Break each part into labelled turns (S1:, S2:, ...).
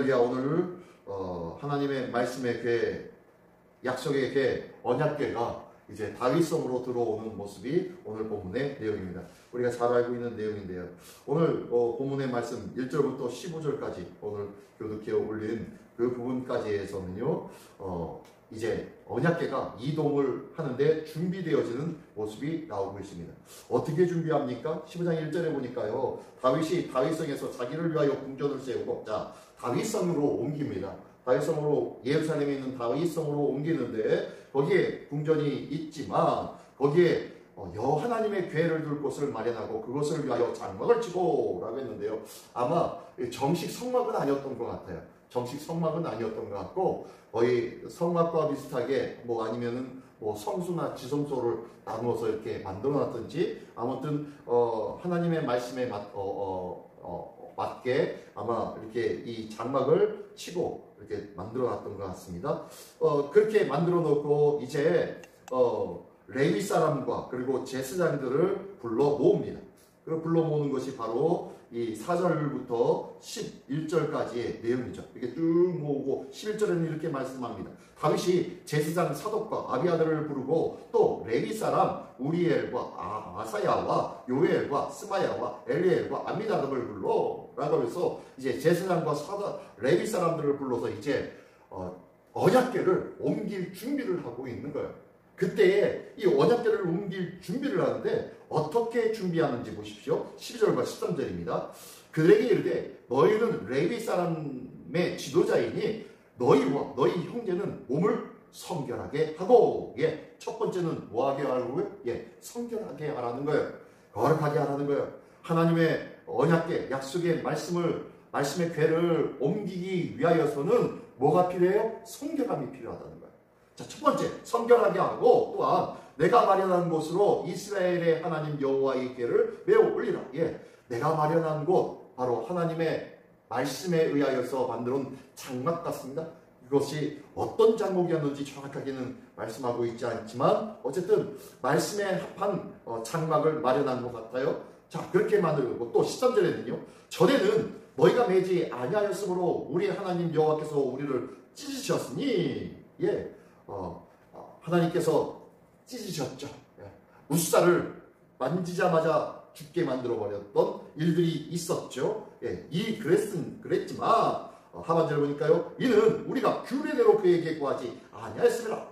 S1: 할렐루야. 오늘 하나님의 말씀의 궤, 약속의 궤, 언약궤가 이제 다윗성으로 들어오는 모습이 오늘 본문의 내용입니다. 우리가 잘 알고 있는 내용인데요. 오늘 본문의 말씀 1절부터 15절까지 오늘 교독해 올린 그 부분까지에서는요, 이제 언약궤가 이동을 하는데 준비되어지는 모습이 나오고 있습니다. 어떻게 준비합니까? 15장 1절에 보니까요, 다윗이 다윗성에서 자기를 위하여 궁전을 세우고, 자, 다윗성으로 옮깁니다. 다윗성으로, 예루살렘에 있는 다윗성으로 옮기는데 거기에 궁전이 있지만 거기에 하나님의 궤를 둘 곳을 마련하고 그것을 위하여 장막을 치고 라고 했는데요. 아마 정식 성막은 아니었던 것 같아요. 정식 성막은 아니었던 것 같고 거의 성막과 비슷하게 아니면은 성수나 지성소를 나누어서 이렇게 만들어놨든지, 아무튼 하나님의 말씀에 맞게 아마 이렇게 이 장막을 치고 이렇게 만들어놨던 것 같습니다. 그렇게 만들어 놓고 이제 레위 사람과 그리고 제사장들을 불러 모읍니다. 그 불러 모으는 것이 바로 이 4절부터 11절까지의 내용이죠. 이렇게 쭉 모으고 11절에는 이렇게 말씀합니다. 다윗이 제사장 사독과 아비아들을 부르고 또 레위 사람 우리엘과 아사야와 요엘과 스마야와 엘리엘과 암미나답을 불러 라고 해서 이제 제사장과 레위 사람들을 불러서 이제 언약궤를 옮길 준비를 하고 있는 거예요. 그때에 이 언약궤를 옮길 준비를 하는데 어떻게 준비하는지 보십시오. 12절과 13절입니다. 그들에게 이르되 너희는 레위 사람의 지도자이니 너희와 너희 형제는 몸을 성결하게 하고, 첫 번째는 뭐하게 하라고요? 성결하게 하라는 거예요. 거룩하게 하라는 거예요. 하나님의 언약궤, 약속의 말씀의 궤를 옮기기 위하여서는 뭐가 필요해요? 성결함이 필요하다는 거예요. 자, 첫 번째, 성결하게 하고, 또한 내가 마련한 곳으로 이스라엘의 하나님 여호와의 궤를 메어 올리라. 내가 마련한 곳, 바로 하나님의 말씀에 의하여서 만들어온 장막 같습니다. 이것이 어떤 장막이었는지 정확하게는 말씀하고 있지 않지만 어쨌든 말씀에 합한 장막을 마련한 것 같아요. 자, 그렇게 만들고 또 13절에는요, 전에는 너희가 매지 아니하였으므로 우리 하나님 여호와께서 우리를 찢으셨으니, 하나님께서 찢으셨죠. 우사를 만지자마자 죽게 만들어버렸던 일들이 있었죠. 그랬지만 하반절을 보니까요, 이는 우리가 규례대로 그에게 구하지 아니하였습니다.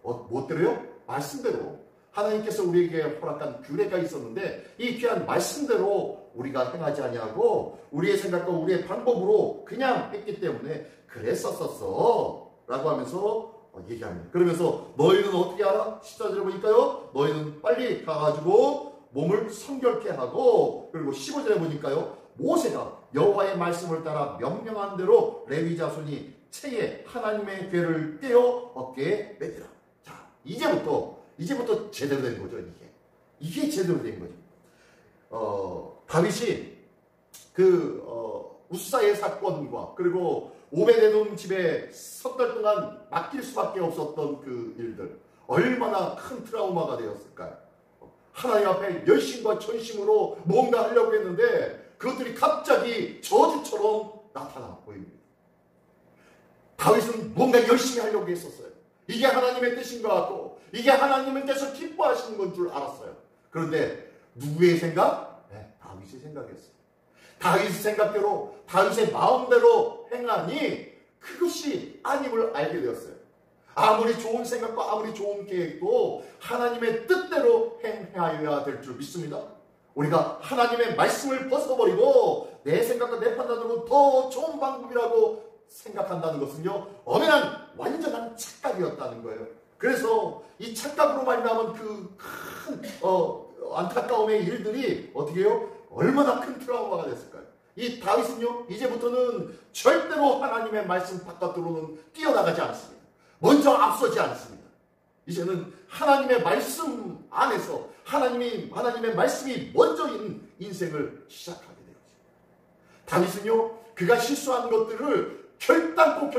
S1: 무엇대로요? 말씀대로. 하나님께서 우리에게 허락한 규례가 있었는데 이 귀한 말씀대로 우리가 행하지 아니하고 우리의 생각과 우리의 방법으로 그냥 했기 때문에 그랬었어 라고 하면서 얘기합니다. 그러면서 너희는 어떻게 알아? 14절을 보니까요, 너희는 빨리 가가지고 몸을 성결케 하고, 그리고 15절에 보니까요, 모세가 여호와의 말씀을 따라 명령한 대로 레위 자손이 채에 하나님의 궤를 떼어 어깨에 매디라. 자, 이제부터 제대로 된 거죠. 이게 제대로 된 거죠. 다윗이 우사의 사건과 그리고 오베데돔 집에 석 달 동안 맡길 수밖에 없었던 그 일들, 얼마나 큰 트라우마가 되었을까요? 하나님 앞에 열심과 천심으로 뭔가 하려고 했는데 그것들이 갑자기 저주처럼 나타나 보입니다. 다윗은 뭔가 열심히 하려고 했었어요. 이게 하나님의 뜻인 것 같고 이게 하나님께서 기뻐하시는 건 줄 알았어요. 그런데 누구의 생각? 다윗의 생각이었어요. 다윗의 생각대로, 다윗의 마음대로 행하니 그것이 아님을 알게 되었어요. 아무리 좋은 생각과 아무리 좋은 계획도 하나님의 뜻대로 행하여야 될 줄 믿습니다. 우리가 하나님의 말씀을 벗어버리고 내 생각과 내 판단으로 더 좋은 방법이라고 생각한다는 것은요, 엄연한 완전한 착각이었다는 거예요. 그래서 이 착각으로 말미암은 그 큰 안타까움의 일들이 어떻게 해요? 얼마나 큰 트라우마가 됐을까요? 이 다윗은요, 이제부터는 절대로 하나님의 말씀 바깥으로는 뛰어나가지 않습니다. 먼저 앞서지 않습니다. 이제는 하나님의 말씀 안에서 하나님의 말씀이 먼저인 인생을 시작하게 되었습니다. 다윗은요, 그가 실수한 것들을 결단코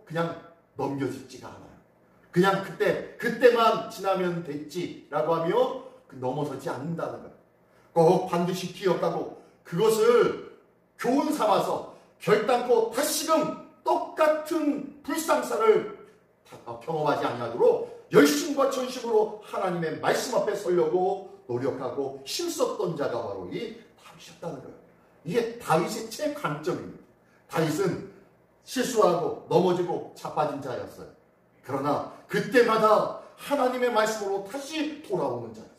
S1: 그냥 넘겨짚지가 않아요. 그냥 그때만 지나면 됐지라고 하며 넘어서지 않는다는 거예요. 꼭 반드시 기억하고 그것을 교훈 삼아서 결단코 다시금 똑같은 불상사를 경험하지 아니하도록 열심과 전심으로 하나님의 말씀 앞에 서려고 노력하고 힘썼던 자가 바로 이 다윗이었다는 거예요. 이게 다윗의 최강점입니다. 다윗은 실수하고 넘어지고 자빠진 자였어요. 그러나 그때마다 하나님의 말씀으로 다시 돌아오는 자였어요.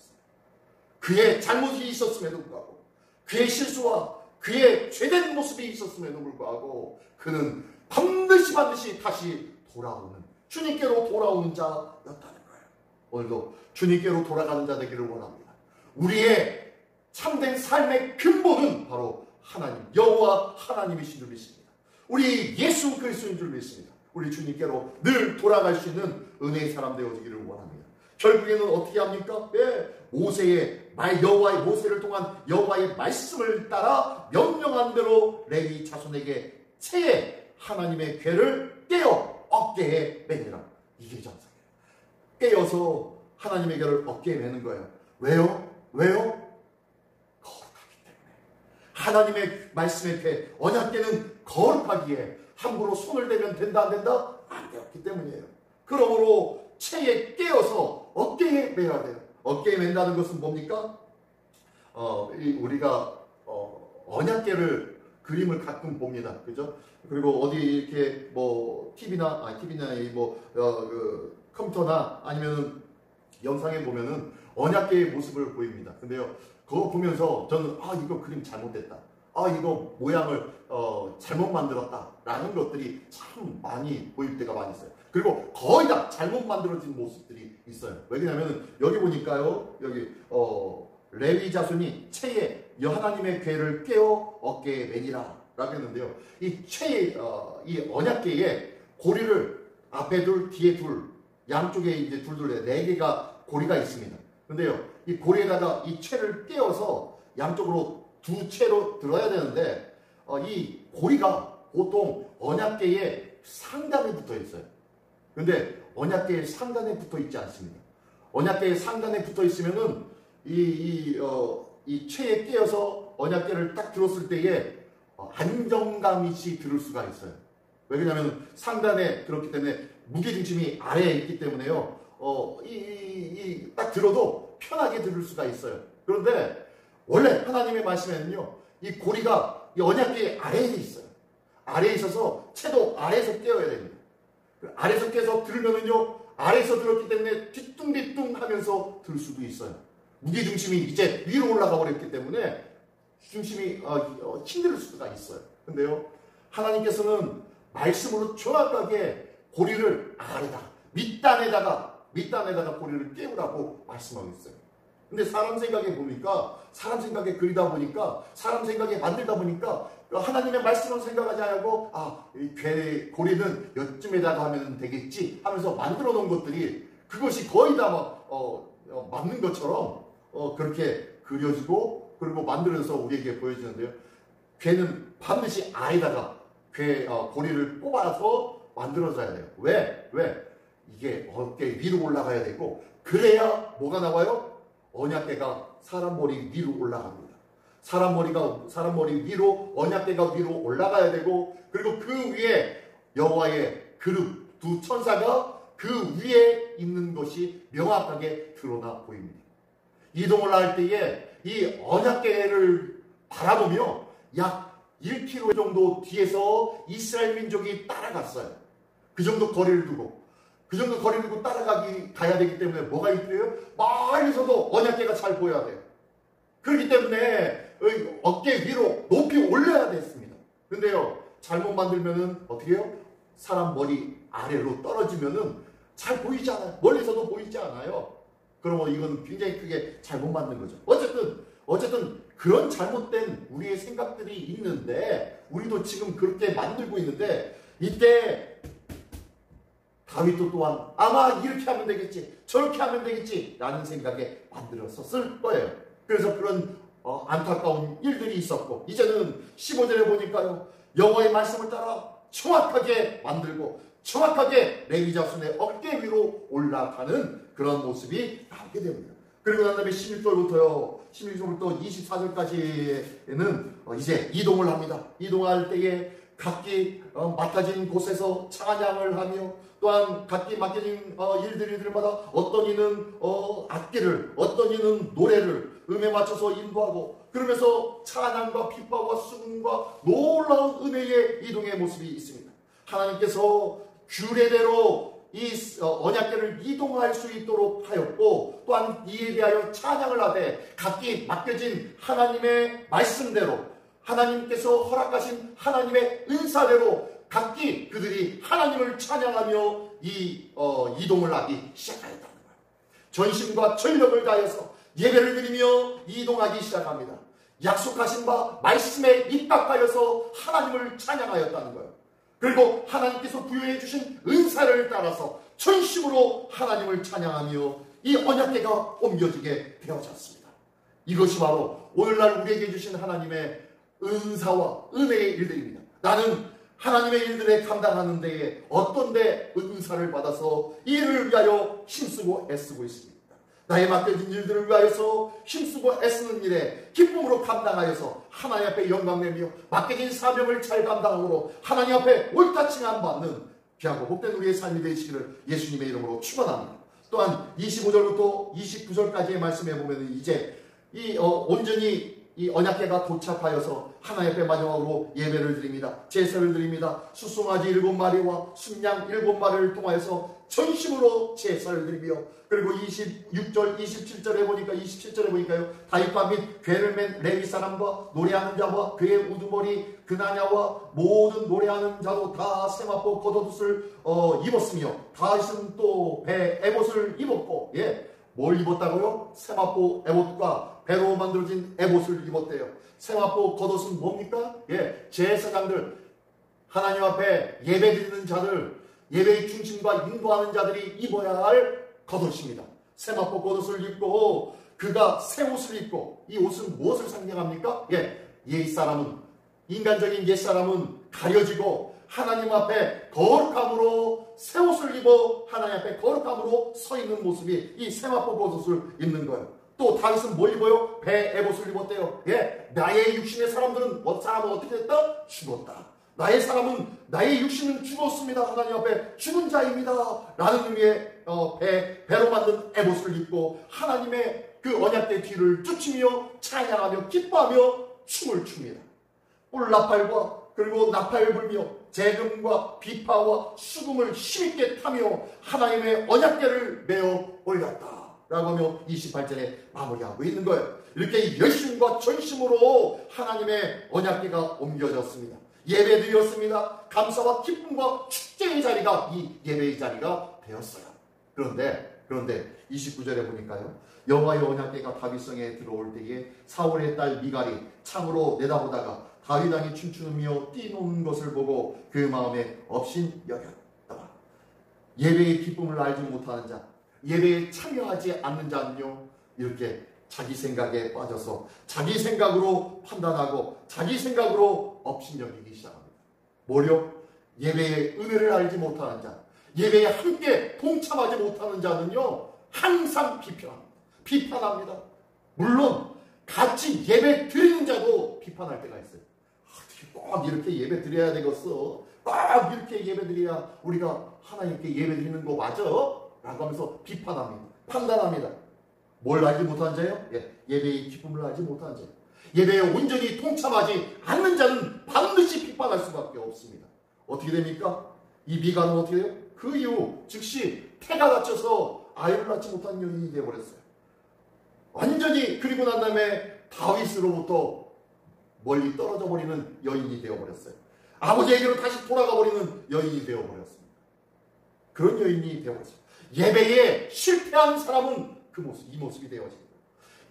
S1: 그의 잘못이 있었음에도 불구하고, 그의 실수와 그의 죄된 모습이 있었음에도 불구하고 그는 반드시 다시 돌아오는, 주님께로 돌아오는 자였다는 거예요. 오늘도 주님께로 돌아가는 자 되기를 원합니다. 우리의 참된 삶의 근본은 바로 하나님, 여호와 하나님이신 줄 믿습니다. 우리 예수 그리스도인 줄 믿습니다. 우리 주님께로 늘 돌아갈 수 있는 은혜의 사람 되어지기를 원합니다. 결국에는 어떻게 합니까? 모세를 통한 여호와의 말씀을 따라 명령한 대로 레위 자손에게 채에 하나님의 괴를 깨어 어깨에 매니라. 이게 정상이에요. 깨어서 하나님의 괴를 어깨에 매는 거예요. 왜요? 거룩하기 때문에. 하나님의 말씀의 괴, 언약궤는 거룩하기에 함부로 손을 대면 된다 안 된다? 안 되었기 때문이에요. 그러므로 채에 깨어서 어깨에 매야 돼요. 어깨에 맨다는 것은 뭡니까? 우리가 언약궤를 그림을 가끔 봅니다. 그죠? 그리고 어디 이렇게 TV나 컴퓨터나 아니면 영상에 보면은 언약궤의 모습을 보입니다. 근데요, 그거 보면서 저는 이거 그림 잘못됐다. 이거 모양을 잘못 만들었다. 라는 것들이 참 많이 보일 때가 많이 있어요. 그리고 거의 다 잘못 만들어진 모습들이 있어요. 왜냐하면 여기 보니까요, 여기 레위 자손이 채에 하나님의 궤를 깨어 어깨에 매니라 라고 했는데요. 이 채에 이 언약궤에 고리를 앞에 둘, 뒤에 둘, 양쪽에 이제 둘, 네 개가 고리가 있습니다. 근데요, 이 고리에다가 이 채를 깨어서 양쪽으로 두 채로 들어야 되는데 이 고리가 보통 언약궤의 상단에 붙어 있어요. 근데 언약궤의 상단에 붙어 있지 않습니다. 언약궤의 상단에 붙어 있으면은 이 채에 깨어서 언약궤를 딱 들었을 때에 안정감 있이 들을 수가 있어요. 왜냐하면 상단에 들었기 때문에 무게중심이 아래에 있기 때문에요. 딱 들어도 편하게 들을 수가 있어요. 그런데 원래 하나님의 말씀에는요, 이 고리가 이 언약궤의 아래에 있어요. 아래에 있어서 채도 아래에서 깨어야 됩니다. 아래에서 깨서 들으면은요, 아래에서 들었기 때문에 뒤뚱뒤뚱 하면서 들 수도 있어요. 무게중심이 이제 위로 올라가 버렸기 때문에 중심이 힘들 수가 있어요. 근데요, 하나님께서는 말씀으로 정확하게 고리를 아래다, 밑단에다가 고리를 깨우라고 말씀하고 있어요. 근데 사람 생각에 보니까, 사람 생각에 그리다 보니까, 사람 생각에 만들다 보니까 하나님의 말씀을 생각하지 않고 이 고리는 여쯤에다가 하면 되겠지 하면서 만들어 놓은 것들이 그것이 거의 다 맞는 것처럼 그렇게 그려지고 그리고 만들어서 우리에게 보여지는데요. 괴는 반드시 아래다가 고리를 뽑아서 만들어져야 돼요. 왜? 이게 어깨 위로 올라가야 되고, 그래야 뭐가 나와요? 언약궤가 사람 머리 위로 올라갑니다. 사람 머리 위로, 언약궤가 위로 올라가야 되고, 그리고 그 위에 여호와의 그룹 두 천사가 그 위에 있는 것이 명확하게 드러나 보입니다. 이동을 할 때에 이 언약궤를 바라보며 약 1km 정도 뒤에서 이스라엘 민족이 따라갔어요. 그 정도 거리를 두고 가야 되기 때문에 뭐가 있대요? 멀리서도 언약궤가 잘 보여야 돼요. 그렇기 때문에 어깨 위로 높이 올려야 됐습니다. 근데요, 잘못 만들면은 어떻게 해요? 사람 머리 아래로 떨어지면은 잘 보이지 않아요. 멀리서도 보이지 않아요. 그러면 이건 굉장히 크게 잘못 만든 거죠. 어쨌든 그런 잘못된 우리의 생각들이 있는데, 우리도 지금 그렇게 만들고 있는데, 이때 다윗도 또한 아마 이렇게 하면 되겠지, 저렇게 하면 되겠지 라는 생각에 만들었었을 거예요. 그래서 그런 안타까운 일들이 있었고, 이제는 15절에 보니까요, 여호와의 말씀을 따라 정확하게 만들고 정확하게 레위 자손의 어깨 위로 올라가는 그런 모습이 나오게 됩니다. 그리고 난 다음에 16절부터 24절까지는 이제 이동을 합니다. 이동할 때에 각기 맡아진 곳에서 찬양을 하며 또한 각기 맡겨진 일들마다 어떤 이는 악기를, 어떤 이는 노래를 음에 맞춰서 인도하고 그러면서 찬양과 피파와 수금과 놀라운 은혜의 이동의 모습이 있습니다. 하나님께서 규례대로 이 언약궤를 이동할 수 있도록 하였고 또한 이에 대하여 찬양을 하되 각기 맡겨진 하나님의 말씀대로 하나님께서 허락하신 하나님의 은사대로 각기 그들이 하나님을 찬양하며 이 이동을 하기 시작하였다는 거예요. 전심과 전력을 다해서 예배를 드리며 이동하기 시작합니다. 약속하신 바 말씀에 입각하여서 하나님을 찬양하였다는 거예요. 그리고 하나님께서 부여해 주신 은사를 따라서 전심으로 하나님을 찬양하며 이 언약궤가 옮겨지게 되어졌습니다. 이것이 바로 오늘날 우리에게 주신 하나님의 은사와 은혜의 일들입니다. 나는 하나님의 일들에 감당하는 데에 어떤 데 은사를 받아서 이를 위하여 힘쓰고 애쓰고 있습니다. 나의 맡겨진 일들을 위하여서 힘쓰고 애쓰는 일에 기쁨으로 감당하여서 하나님 앞에 영광내며 맡겨진 사명을 잘 감당함으로 하나님 앞에 옳다 칭함받는 귀하고 복된 우리의 삶이 되시기를 예수님의 이름으로 축원합니다. 또한 25절부터 29절까지의 말씀에 보면 이제 온전히 이 언약궤가 도착하여서 하나님 앞에 마지막으로 예배를 드립니다. 제사를 드립니다. 수송아지 7마리와 순양 7마리를 통하여서 전심으로 제사를 드리며 그리고 26절 27절에 보니까요 다윗과 및 궤를 맨 레위 사람과 노래하는 자와 그의 우두머리 그나냐와 모든 노래하는 자도 다 세마포 겉옷을 입었으며 다윗은 또 배 에봇을 입었고 뭘 입었다고요? 세마포 에봇과 배로 만들어진 에봇을 입었대요. 세마포 겉옷은 뭡니까? 제사장들, 하나님 앞에 예배드리는 자들, 예배의 중심과 인도하는 자들이 입어야 할 겉옷입니다. 세마포 겉옷을 입고 그가 새 옷을 입고 이 옷은 무엇을 상징합니까? 옛사람은 인간적인 옛사람은 가려지고 하나님 앞에 거룩함으로 새 옷을 입어 하나님 앞에 거룩함으로 서 있는 모습이 이 세마포 겉옷을 입는 거예요. 또 다윗은 뭘 입어요? 배 에봇을 입었대요. 나의 육신의 사람은 어떻게 됐다? 죽었다. 나의 육신은 죽었습니다. 하나님 앞에 죽은 자입니다. 라는 의미의 배로 만든 에봇을 입고 하나님의 그 언약궤 뒤를 쫓으며 찬양하며 기뻐하며 춤을 춥니다. 뿔나팔과 그리고 나팔을 불며 재금과 비파와 수금을 힘있게 타며 하나님의 언약궤를 메어 올렸다 라고 하며 28절에 마무리하고 있는 거예요. 이렇게 열심과 전심으로 하나님의 언약궤가 옮겨졌습니다. 예배드렸습니다. 감사와 기쁨과 축제의 자리가 이 예배의 자리가 되었어요. 그런데 29절에 보니까요. 여호와의 언약궤가 다윗성에 들어올 때에 사울의 딸 미갈이 창으로 내다보다가 다윗 왕이 춤추며 뛰노는 것을 보고 그 마음에 업신여겼다. 예배의 기쁨을 알지 못하는 자, 예배에 참여하지 않는 자는요 이렇게 자기 생각에 빠져서 자기 생각으로 판단하고 자기 생각으로 업신여기기 시작합니다. 뭐요? 예배의 은혜를 알지 못하는 자, 예배에 함께 동참하지 못하는 자는요 항상 비판합니다. 물론 같이 예배 드리는 자도 비판할 때가 있어요. 꼭 이렇게 예배 드려야 되겠어. 꼭 이렇게 예배 드려야 우리가 하나님께 예배 드리는 거 맞아? 라고 하면서 비판합니다. 판단합니다. 뭘 알지 못하는 자예요? 예배의 기쁨을 알지 못하는 자예요. 예배에 온전히 동참하지 않는 자는 반드시 비판할 수밖에 없습니다. 어떻게 됩니까? 이 미가는 어떻게 돼요? 그 이후 즉시 태가 다쳐서 아이를 낳지 못한 여인이 되어버렸어요. 완전히 그리고 난 다음에 다윗으로부터 멀리 떨어져 버리는 여인이 되어버렸어요. 아버지에게로 다시 돌아가 버리는 여인이 되어버렸습니다. 그런 여인이 되어버렸어요. 예배에 실패한 사람은 이 모습이 되어집니다.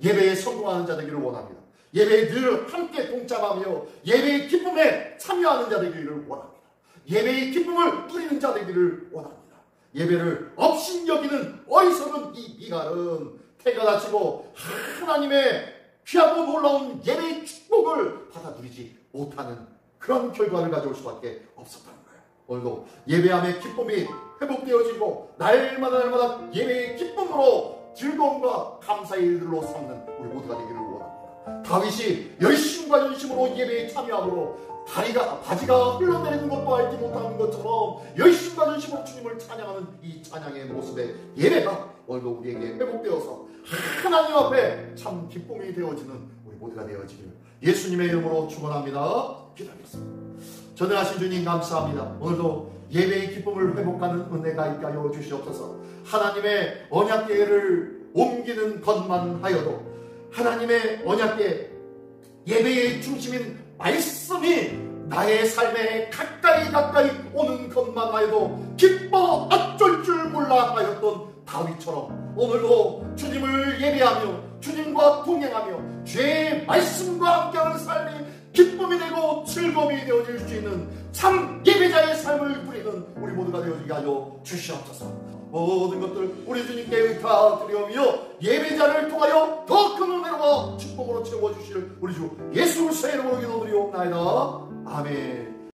S1: 예배에 성공하는 자 되기를 원합니다. 예배에 늘 함께 동참하며 예배의 기쁨에 참여하는 자 되기를 원합니다. 예배의 기쁨을 누리는 자 되기를 원합니다. 예배를 업신여기는 어리석은 이 미갈은 태가 다치고 하나님의 귀하고 놀라운 예배의 축복을 받아 누리지 못하는 그런 결과를 가져올 수밖에 없었다는 거예요. 오늘도 예배함의 기쁨이 회복되어지고 날마다 예배의 기쁨으로 즐거움과 감사의 일들로 삼는 우리 모두가 되기를 원합니다. 다윗이 열심과 전심으로 예배에 참여함으로 바지가 흘러내리는 것도 알지 못하는 것처럼 열심과 전심으로 주님을 찬양하는 이 찬양의 모습의 예배가 오늘도 우리에게 회복되어서 하나님 앞에 참 기쁨이 되어지는 우리 모두가 되어지기를 예수님의 이름으로 축원합니다. 기도하겠습니다. 전능하신 주님 감사합니다. 오늘도 예배의 기쁨을 회복하는 은혜가 있게 하여 주시옵소서. 하나님의 언약궤를 옮기는 것만 하여도 하나님의 언약궤 예배의 중심인 말씀이 나의 삶에 가까이 오는 것만 하여도 기뻐 어쩔 줄 몰라 하였던 다윗처럼 오늘도 주님을 예배하며 주님과 동행하며 주의 말씀과 함께하는 삶이 기쁨이 되고 즐거움이 되어질 수 있는 참 예배자의 삶을 누리는 우리 모두가 되어지게 하여 주시옵소서. 모든 것들 우리 주님께 의탁드리오며 예배자를 통하여 더 큰 은혜와 축복으로 채워주실 우리 주 예수 그리스도의 이름으로 기도드리옵나이다. 아멘.